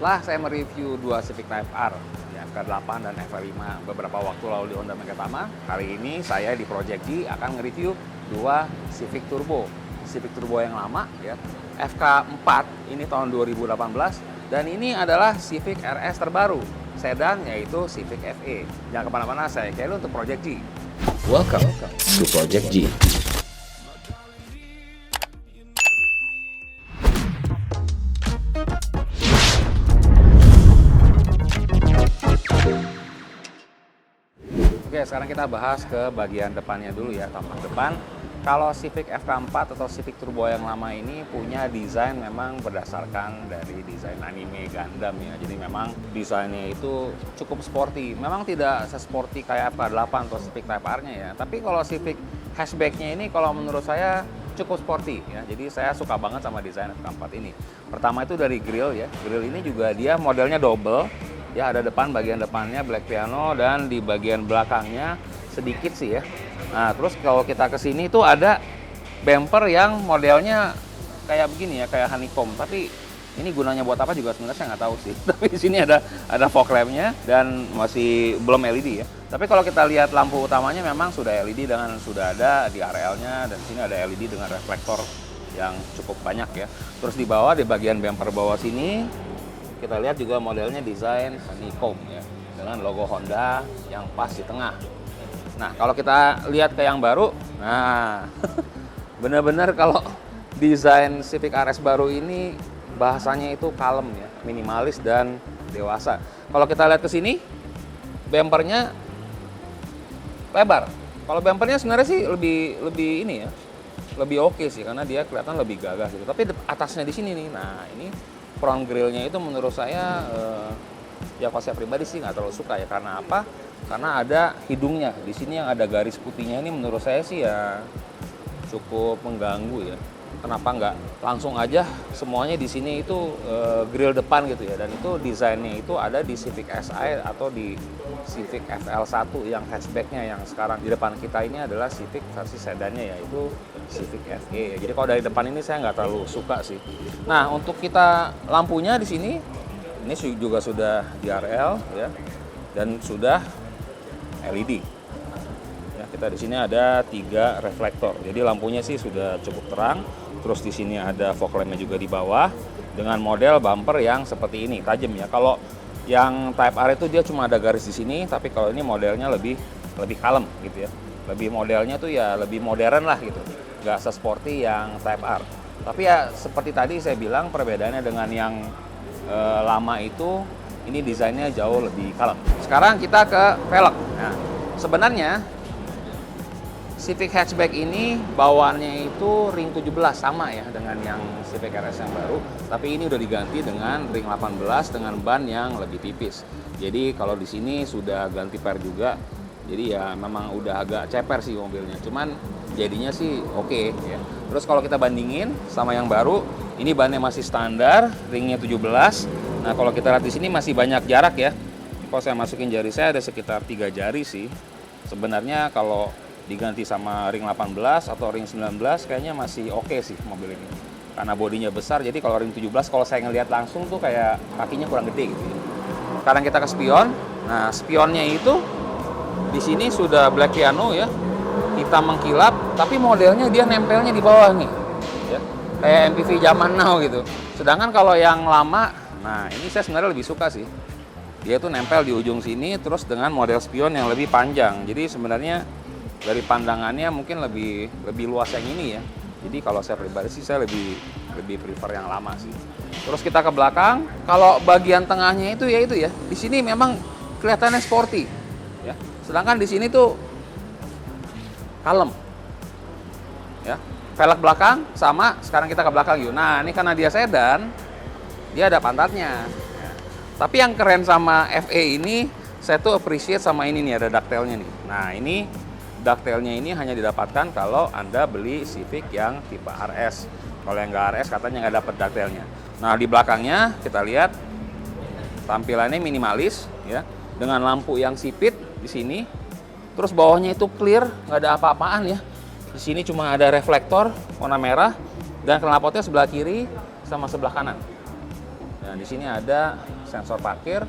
Setelah saya mereview dua Civic Type R, ya, FK8 dan FK5 beberapa waktu lalu di Honda Megatama, kali ini saya di Project G akan nge-review dua Civic Turbo. Civic Turbo yang lama, ya, FK4 ini tahun 2018, dan ini adalah Civic RS terbaru, sedan yaitu Civic FE. Jangan kemana-mana, saya Kelly untuk Project G. Welcome to Project G. Oke, sekarang kita bahas ke bagian depannya dulu ya, tampak depan. Kalau Civic FK4 atau Civic Turbo yang lama ini punya desain memang berdasarkan dari desain anime Gundam ya. Jadi memang desainnya itu cukup sporty. Memang tidak sesporty kayak FK8 atau Civic Type R-nya ya. Tapi kalau Civic hatchback-nya ini kalau menurut saya cukup sporty ya. Jadi saya suka banget sama desain FK4 ini. Pertama itu dari grill ya. Grill ini juga dia modelnya double. Ya, ada bagian depannya black piano dan di bagian belakangnya sedikit sih ya. Nah, terus kalau kita ke sini tuh ada bumper yang modelnya kayak begini ya, kayak honeycomb. Tapi ini gunanya buat apa juga sebenarnya saya nggak tahu sih. Tapi di sini ada fog lamp-nya dan masih belum LED ya. Tapi kalau kita lihat lampu utamanya memang sudah LED dengan sudah ada di RL-nya, dan di sini ada LED dengan reflektor yang cukup banyak ya. Terus di bawah, di bagian bumper bawah sini kita lihat juga modelnya desain honeycomb ya, dengan logo Honda yang pas di tengah. Nah, kalau kita lihat ke yang baru, nah benar-benar kalau desain Civic RS baru ini bahasanya itu kalem ya, minimalis dan dewasa. Kalau kita lihat ke sini, bumpernya lebar. Kalau bumpernya sebenarnya sih lebih ini ya, lebih oke sih, karena dia kelihatan lebih gagah gitu. Tapi atasnya di sini nih, nah ini front grillnya itu menurut saya ya kalau saya pribadi sih nggak terlalu suka ya. Karena apa? Karena ada hidungnya di sini yang ada garis putihnya, ini menurut saya sih ya cukup mengganggu ya. Kenapa nggak langsung aja semuanya di sini itu grill depan gitu ya. Dan itu desainnya itu ada di Civic Si atau di Civic FL1 yang hatchbacknya, yang sekarang di depan kita ini adalah Civic versi sedannya yaitu Civic FE. Jadi kalau dari depan ini saya nggak terlalu suka sih. Nah, untuk kita lampunya di sini ini juga sudah DRL ya, dan sudah LED. Ya, kita di sini ada 3 reflektor. Jadi lampunya sih sudah cukup terang. Terus di sini ada fog lamp-nya juga di bawah dengan model bumper yang seperti ini, tajam ya. Kalau yang Type R itu dia cuma ada garis di sini, tapi kalau ini modelnya lebih kalem gitu ya. Lebih modelnya tuh ya lebih modern lah gitu. Nggak se-sporty yang Type R. Tapi ya seperti tadi saya bilang, perbedaannya dengan yang lama itu, ini desainnya jauh lebih kalem. Sekarang kita ke velg. Nah, sebenarnya Civic hatchback ini bawaannya itu ring 17 sama ya dengan yang Civic RS yang baru, tapi ini udah diganti dengan ring 18 dengan ban yang lebih tipis. Jadi kalau di sini sudah ganti per juga. Jadi ya memang udah agak ceper sih mobilnya. Cuman jadinya sih oke ya. Terus kalau kita bandingin sama yang baru, ini bannya masih standar, ringnya 17. Nah, kalau kita lihat di sini masih banyak jarak ya. Kalau saya masukin jari saya ada sekitar 3 jari sih. Sebenarnya kalau diganti sama ring 18 atau ring 19 kayaknya masih oke sih mobil ini. Karena bodinya besar, jadi kalau ring 17 kalau saya ngelihat langsung tuh kayak kakinya kurang gede gitu ya. Sekarang kita ke spion. Nah, spionnya itu di sini sudah black piano ya, hitam mengkilap, tapi modelnya dia nempelnya di bawah nih ya. Kayak MPV zaman now gitu. Sedangkan kalau yang lama, nah ini saya sebenarnya lebih suka sih. Dia tuh nempel di ujung sini terus dengan model spion yang lebih panjang. Jadi sebenarnya dari pandangannya mungkin lebih luas yang ini ya. Jadi kalau saya pribadi sih saya lebih prefer yang lama sih. Terus kita ke belakang, kalau bagian tengahnya itu ya. Di sini memang kelihatannya sporty ya. Sedangkan di sini tuh kalem. Ya. Velg belakang sama, sekarang kita ke belakang yuk. Nah, ini karena dia sedan, dia ada pantatnya. Ya. Tapi yang keren sama FE ini, saya tuh appreciate sama ini nih, ada ducktail-nya nih. Nah, ini ducktail-nya ini hanya didapatkan kalau Anda beli Civic yang tipe RS. Kalau yang nggak RS katanya nggak dapat ducktail-nya. Nah, di belakangnya kita lihat tampilannya minimalis ya, dengan lampu yang sipit di sini. Terus bawahnya itu clear, nggak ada apa-apaan ya. Di sini cuma ada reflektor warna merah dan knalpotnya sebelah kiri sama sebelah kanan. Nah, Nah, di sini ada sensor parkir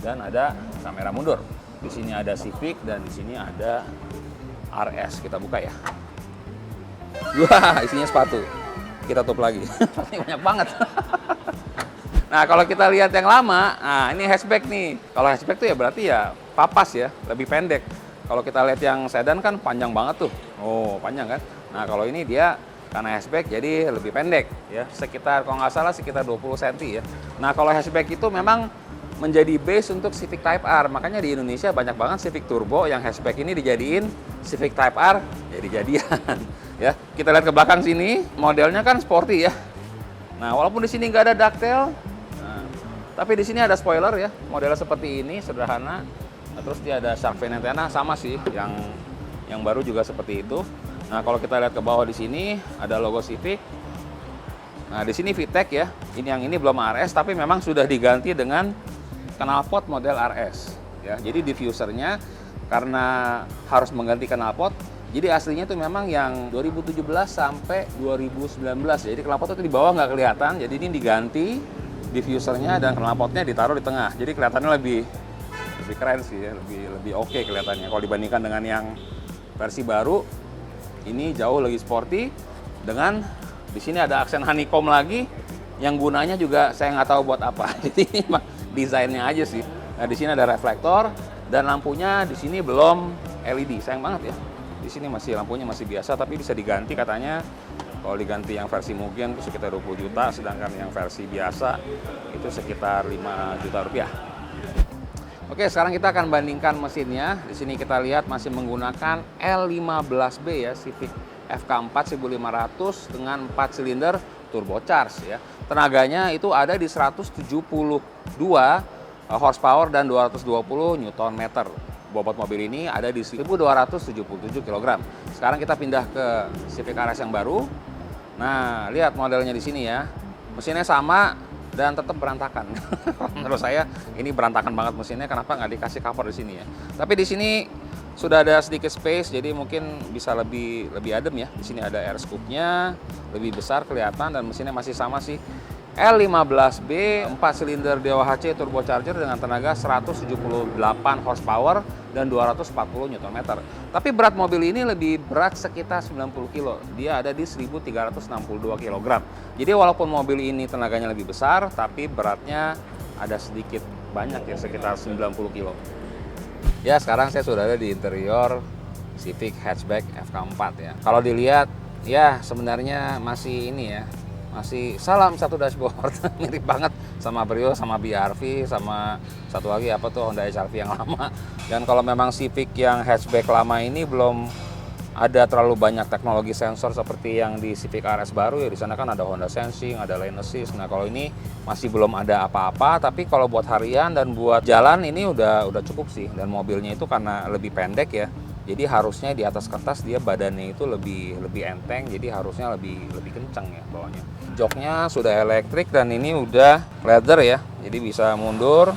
dan ada kamera mundur. Di sini ada Civic dan di sini ada RS. Kita buka ya. Wah, isinya sepatu. Kita tutup lagi. Banyak banget. Nah, kalau kita lihat yang lama, nah ini hatchback nih. Kalau hatchback tuh ya berarti ya papas ya, lebih pendek. Kalau kita lihat yang sedan kan panjang banget tuh. Oh, panjang kan? Nah, kalau ini dia karena hatchback jadi lebih pendek ya. Sekitar kalau nggak salah sekitar 20 cm ya. Nah, kalau hatchback itu memang menjadi base untuk Civic Type R. Makanya di Indonesia banyak banget Civic Turbo yang hatchback ini dijadiin Civic Type R jadi-jadian. Ya, kita lihat ke belakang sini, modelnya kan sporty ya. Nah, walaupun di sini nggak ada ducktail, tapi di sini ada spoiler ya, modelnya seperti ini, sederhana. Nah, terus dia ada shark fin antenna, sama sih, yang baru juga seperti itu. Nah, kalau kita lihat ke bawah di sini ada logo Civic. Nah, di sini VTEC ya. Yang ini belum RS, tapi memang sudah diganti dengan knalpot model RS. Ya, jadi diffusernya karena harus mengganti knalpot. Jadi aslinya itu memang yang 2017 sampai 2019. Jadi knalpot itu di bawah nggak kelihatan. Jadi ini diganti diffusernya dan knalpotnya ditaruh di tengah. Jadi kelihatannya lebih keren sih ya, lebih oke kelihatannya. Kalau dibandingkan dengan yang versi baru, ini jauh lebih sporty. Dengan di sini ada aksen honeycomb lagi, yang gunanya juga saya nggak tahu buat apa. Jadi ini mah desainnya aja sih. Nah, di sini ada reflektor dan lampunya di sini belum LED. Sayang banget ya. Di sini lampunya masih biasa, tapi bisa diganti katanya. Kalau diganti yang versi Mugen itu sekitar 20 juta, sedangkan yang versi biasa itu sekitar 5 juta rupiah. Oke, sekarang kita akan bandingkan mesinnya. Di sini kita lihat masih menggunakan L15B ya, Civic FK4 1500 dengan 4 silinder turbocharged ya. Tenaganya itu ada di 172 horsepower dan 220 Nm. Bobot mobil ini ada di 1277 kg. Sekarang kita pindah ke Civic RS yang baru. Nah, lihat modelnya di sini ya. Mesinnya sama dan tetap berantakan. Menurut saya ini berantakan banget mesinnya. Kenapa nggak dikasih cover di sini ya? Tapi di sini sudah ada sedikit space, jadi mungkin bisa lebih adem ya. Di sini ada air scoop-nya, lebih besar kelihatan dan mesinnya masih sama sih. L15B 4 silinder DOHC turbocharger dengan tenaga 178 horsepower dan 240 Nm. Tapi berat mobil ini lebih berat sekitar 90 kg. Dia ada di 1362 kg. Jadi walaupun mobil ini tenaganya lebih besar, tapi beratnya ada sedikit banyak ya, sekitar 90 kg. Ya, sekarang saya sudah ada di interior Civic hatchback FK4 ya. Kalau dilihat ya sebenarnya masih ini ya, masih salam satu dashboard. Mirip banget sama Brio, sama BRV, sama satu lagi apa tuh Honda HR-V yang lama. Dan kalau memang Civic yang hatchback lama ini belum ada terlalu banyak teknologi sensor seperti yang di Civic RS baru ya. Di sana kan ada Honda Sensing, ada Lane Assist. Nah, kalau ini masih belum ada apa-apa, tapi kalau buat harian dan buat jalan ini udah cukup sih. Dan mobilnya itu karena lebih pendek ya. Jadi harusnya di atas kertas dia badannya itu lebih enteng, jadi harusnya lebih kencang ya bawahnya. Joknya sudah elektrik dan ini udah leather ya. Jadi bisa mundur,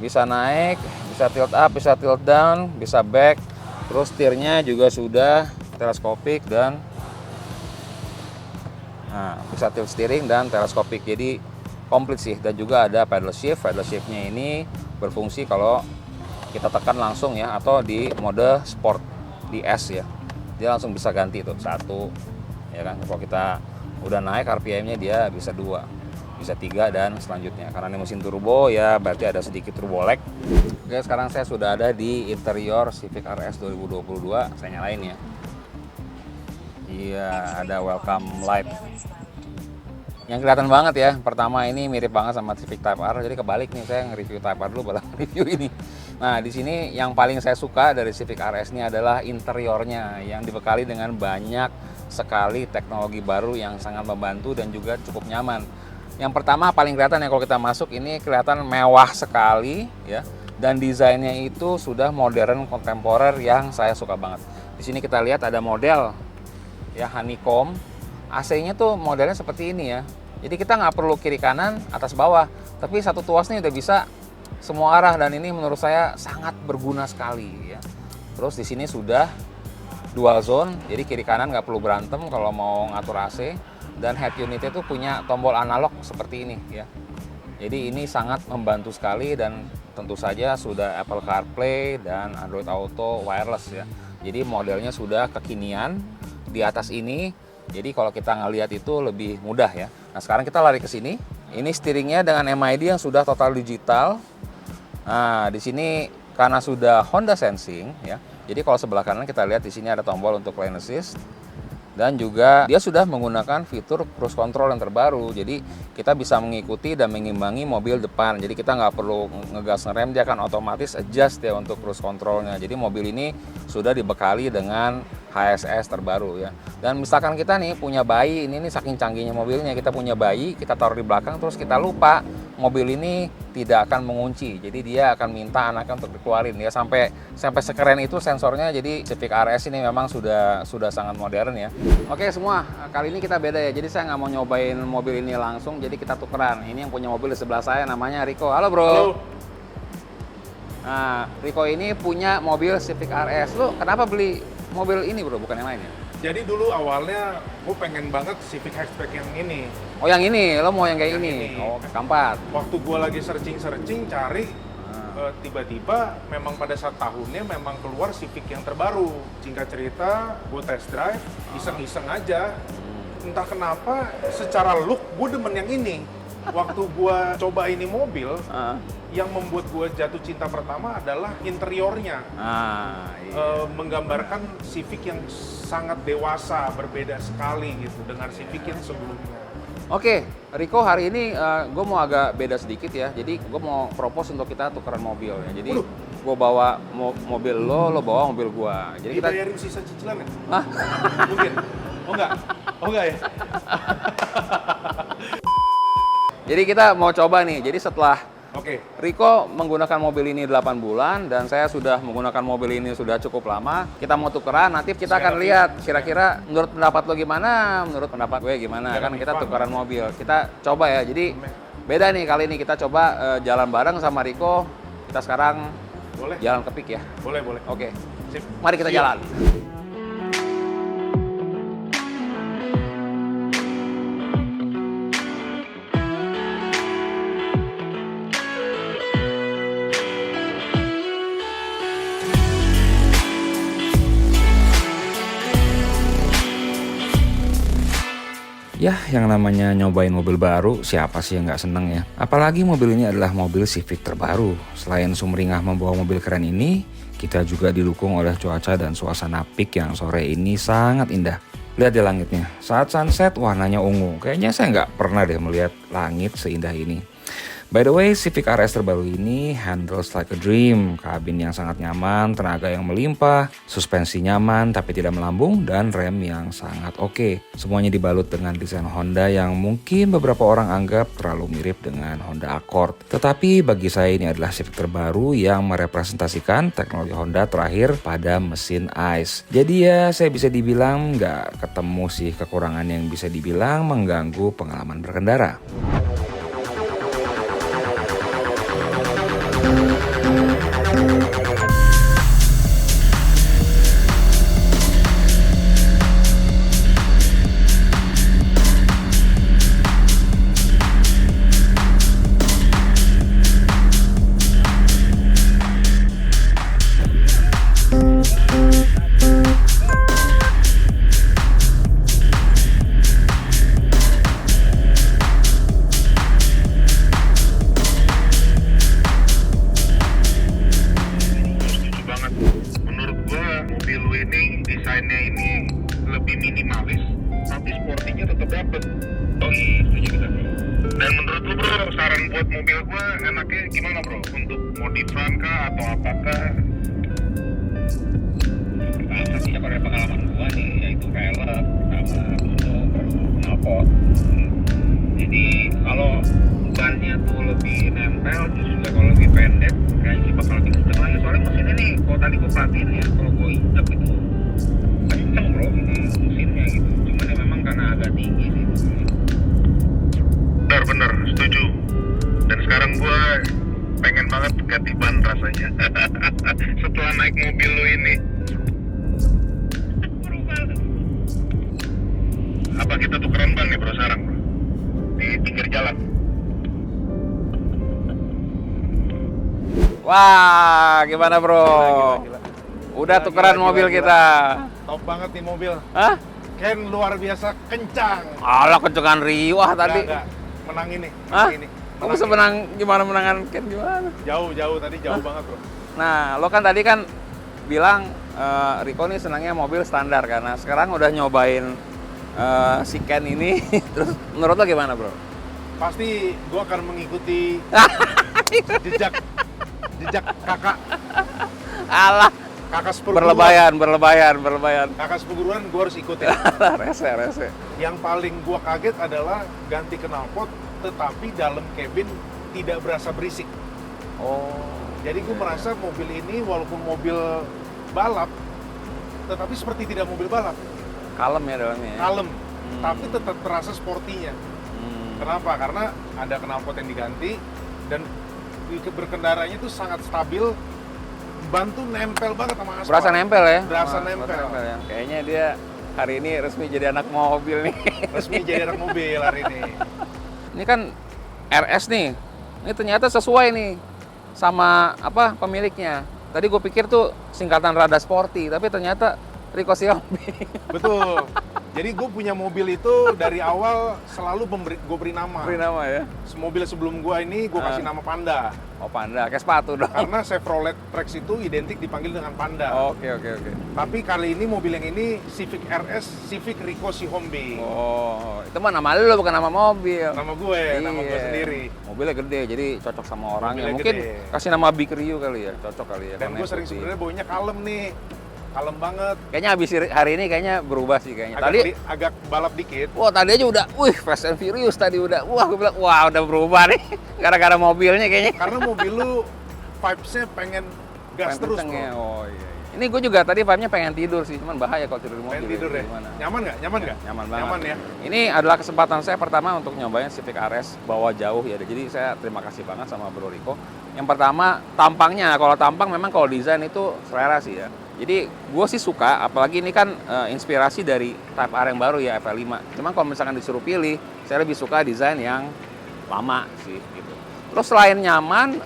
bisa naik, bisa tilt up, bisa tilt down, bisa back. Terus setirnya juga sudah teleskopik dan bisa tilt steering dan teleskopik. Jadi komplit sih, dan juga ada paddle shift. Paddle shiftnya ini berfungsi kalau kita tekan langsung ya, atau di mode sport di S ya, dia langsung bisa ganti tuh 1 ya kan. Kalau kita udah naik RPM-nya dia bisa 2, bisa 3 dan selanjutnya. Karena ini mesin turbo ya, berarti ada sedikit turbo lag. Oke, sekarang saya sudah ada di interior Civic RS 2022. Saya nyalain ya. Iya, ada welcome light. Yang kelihatan banget ya, pertama ini mirip banget sama Civic Type R. Jadi kebalik nih, saya nge-review Type R dulu baru review ini. Nah, di sini yang paling saya suka dari Civic RS ini adalah interiornya yang dibekali dengan banyak sekali teknologi baru yang sangat membantu dan juga cukup nyaman. Yang pertama paling kelihatan ya, kalau kita masuk ini kelihatan mewah sekali ya, dan desainnya itu sudah modern kontemporer yang saya suka banget. Di sini kita lihat ada model ya honeycomb. AC-nya tuh modelnya seperti ini ya. Jadi kita nggak perlu kiri kanan, atas bawah, tapi satu tuas nih udah bisa semua arah, dan ini menurut saya sangat berguna sekali ya. Terus di sini sudah dual zone, jadi kiri kanan nggak perlu berantem kalau mau ngatur AC. Dan head unitnya tuh punya tombol analog seperti ini ya. Jadi ini sangat membantu sekali dan tentu saja sudah Apple CarPlay dan Android Auto wireless ya. Jadi modelnya sudah kekinian di atas ini. Jadi kalau kita ngelihat itu lebih mudah ya. Nah sekarang kita lari ke sini. Ini steeringnya dengan MID yang sudah total digital. Nah di sini karena sudah Honda Sensing ya. Jadi kalau sebelah kanan kita lihat di sini ada tombol untuk lane assist. Dan juga dia sudah menggunakan fitur cruise control yang terbaru. Jadi kita bisa mengikuti dan mengimbangi mobil depan. Jadi kita nggak perlu ngegas ngerem, dia akan otomatis adjust ya untuk cruise controlnya. Jadi mobil ini sudah dibekali dengan HSS terbaru ya. Dan misalkan kita nih punya bayi, ini nih saking canggihnya mobilnya, kita punya bayi, kita taruh di belakang terus kita lupa, mobil ini tidak akan mengunci. Jadi dia akan minta anaknya untuk dikeluarin ya, sampai sekeren itu sensornya. Jadi Civic RS ini memang sudah sangat modern ya. Oke semua, kali ini kita beda ya. Jadi saya nggak mau nyobain mobil ini langsung, jadi kita tukeran. Ini yang punya mobil di sebelah saya namanya Rico. Halo bro. Halo. Nah, Rico ini punya mobil Civic RS. Lu kenapa beli mobil ini bro, bukan yang lainnya? Jadi dulu awalnya gue pengen banget Civic hatchback yang ini. Oh yang ini, lo mau yang kayak Yang ini? ini. Oh keempat. Waktu gue lagi searching cari, tiba-tiba memang pada saat tahunnya memang keluar Civic yang terbaru. Singkat cerita, gue test drive, iseng-iseng aja. Entah kenapa, secara look gue demen yang ini. Waktu gue coba ini mobil, yang membuat gue jatuh cinta pertama adalah interiornya. Iya. Menggambarkan Civic yang sangat dewasa, berbeda sekali gitu dengan Civic yang sebelumnya. Oke, Rico hari ini gue mau agak beda sedikit ya. Jadi gue mau propose untuk kita tukeran mobil ya. Jadi gue bawa mobil lo bawa mobil gue. Jadi kita Dibayarin sisa cicilan ya? Hah? Mungkin? Oh enggak? Oh enggak ya? Jadi kita mau coba nih. Jadi setelah Oke. Rico menggunakan mobil ini 8 bulan dan saya sudah menggunakan mobil ini sudah cukup lama. Kita mau tukeran, nanti kita akan lihat kira-kira menurut pendapat lo gimana, menurut pendapat gue gimana. Biar Kan lebih kita fun. tukeran mobil. Kita coba ya. Jadi beda nih kali ini, kita coba jalan bareng sama Rico. Kita sekarang Boleh? jalan ke Peak ya. Boleh, boleh. Oke. Sip. Mari kita Siap. jalan. Ya, yang namanya nyobain mobil baru, siapa sih yang nggak seneng ya? Apalagi mobil ini adalah mobil Civic terbaru. Selain sumringah membawa mobil keren ini, kita juga didukung oleh cuaca dan suasana Peak yang sore ini sangat indah. Lihat di langitnya, saat sunset warnanya ungu. Kayaknya saya nggak pernah deh melihat langit seindah ini. By the way, Civic RS terbaru ini handles like a dream. Kabin yang sangat nyaman, tenaga yang melimpah, suspensi nyaman tapi tidak melambung, dan rem yang sangat oke. Semuanya dibalut dengan desain Honda yang mungkin beberapa orang anggap terlalu mirip dengan Honda Accord. Tetapi bagi saya ini adalah Civic terbaru yang merepresentasikan teknologi Honda terakhir pada mesin ICE. Jadi ya saya bisa dibilang nggak ketemu sih kekurangan yang bisa dibilang mengganggu pengalaman berkendara. desainnya ini lebih minimalis, tapi sportingnya tetap dapet. Oh iya, setuju kita bro. Dan menurut lu bro, saran buat mobil gua enaknya gimana bro? Untuk modifan kah atau apakah? Pertama sih pada pengalaman gua nih, yaitu velg sama untuk knalpot. Jadi kalau bannya tuh lebih nempel, terus juga kalau lebih pendek kayaknya sih bakal lebih kenceng lagi. Soalnya mesin ini kalau tadi gua perhatiin ya, kalau gua injak itu kenceng bro ini mesinnya gitu. Cuman ya memang karena agak tinggi sih. Benar, setuju. Dan sekarang gua pengen banget ganti ban rasanya. Setelah naik mobil lu ini. Apa kita tukeran ban nih bro sekarang bro? Di pinggir jalan. Wah, gimana bro? Gila. Udah Gila, tukeran gila, mobil gila. kita. Top banget nih mobil. Hah? Ken luar biasa kencang. Alah, kencengan riwah tadi. Enggak. Menang ini. Hah? Menang ini. Kamu bisa menang gimana menangan Ken gimana? Jauh tadi jauh banget bro. Nah, lo kan tadi kan bilang Rico nih senangnya mobil standar karena sekarang udah nyobain si Ken ini. Terus menurut lo gimana bro? Pasti gua akan mengikuti jejak kakak Alah, seperguruan. berlebayan. Kakak seperguruan gua harus ikutin. rese. Yang paling gua kaget adalah ganti knalpot tetapi dalam cabin tidak berasa berisik. Oh. Jadi gue merasa mobil ini walaupun mobil balap, tetapi seperti tidak mobil balap, Kalem ya dalamnya ya? kalem, tapi tetap terasa sportinya. Kenapa? Karena ada knalpot yang diganti dan berkendaranya itu sangat stabil, ban tuh nempel banget sama aspal. Berasa nempel ya? Berasa nempel. Ya. Kayaknya dia hari ini resmi jadi anak mobil nih. Resmi jadi anak mobil hari ini. Ini kan RS nih, ini ternyata sesuai nih sama apa pemiliknya. Tadi gue pikir tuh singkatan rada sporty, tapi ternyata Rico Xiaomi. Betul. Jadi gue punya mobil itu dari awal selalu gue beri nama. Beri nama ya? Mobil sebelum gue ini gue kasih nama Panda. Oh Panda, kayak sepatu dong. Karena Chevrolet Trax itu identik dipanggil dengan Panda. Oke. Tapi kali ini mobil yang ini Civic RS, Civic Rico Xiaomi. Oh, itu mah nama lu bukan nama mobil. Nama gue, nama gue Iya. sendiri. Mobilnya gede, jadi cocok sama orangnya. Mobilnya Mungkin gede. kasih nama Big Rio kali ya, cocok kali ya. Dan warnanya gue sering putih. sebenarnya baunya kalem nih. Kalem banget. Kayaknya habis hari ini kayaknya berubah sih kayaknya. Agak balap dikit. Wah tadi aja udah, Fast and Furious tadi udah. Wah, gue bilang, wah udah berubah nih. Gara-gara mobilnya kayaknya. Karena mobil lu vibes-nya pengen gas terus bro. Kencengnya. Oh iya. Ini gue juga tadi vibe-nya pengen tidur sih, cuman bahaya kalau tidur di mobil. Pengen tidur ya? Gimana? Nyaman nggak? Nyaman nggak? Nyaman banget. Nyaman ya? Ini adalah kesempatan saya pertama untuk nyobain Civic RS bawa jauh ya. Jadi saya terima kasih banget sama Bro Rico. Yang pertama tampangnya, kalau tampang memang kalau desain itu selera sih ya. Jadi gue sih suka, apalagi ini kan inspirasi dari Type R yang baru ya, FL5. Cuman kalau misalkan disuruh pilih, saya lebih suka desain yang lama sih gitu. Terus selain nyaman,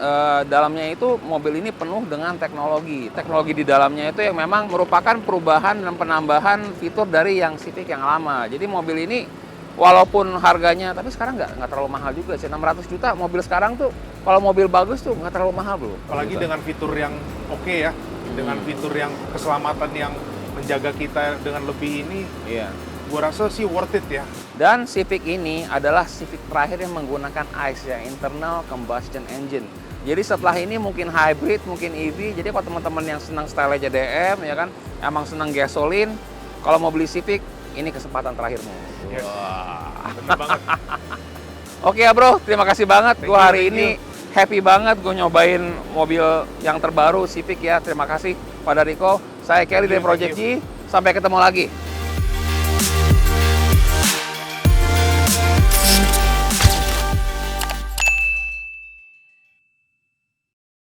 dalamnya itu mobil ini penuh dengan teknologi. Teknologi di dalamnya itu yang memang merupakan perubahan dan penambahan fitur dari yang Civic yang lama. Jadi mobil ini walaupun harganya, tapi sekarang nggak terlalu mahal juga sih. 600 juta mobil sekarang tuh, kalau mobil bagus tuh nggak terlalu mahal bro. Apalagi dengan fitur yang oke ya. Dengan fitur yang keselamatan yang menjaga kita dengan lebih ini. Iya. Gua rasa sih worth it ya. Dan Civic ini adalah Civic terakhir yang menggunakan ICE ya, Internal Combustion Engine. Jadi setelah ini mungkin hybrid, mungkin EV. Jadi kalau teman-teman yang senang style JDM ya kan, emang senang gasolin, kalau mau beli Civic, ini kesempatan terakhirmu. Yes. Wah. Bener banget. Oke ya bro, terima kasih banget. Thank Gue you, hari thank ini happy banget gue nyobain mobil yang terbaru Civic ya. Terima kasih pada Rico. Saya Kelly dari Thank Project you. G. Sampai ketemu lagi.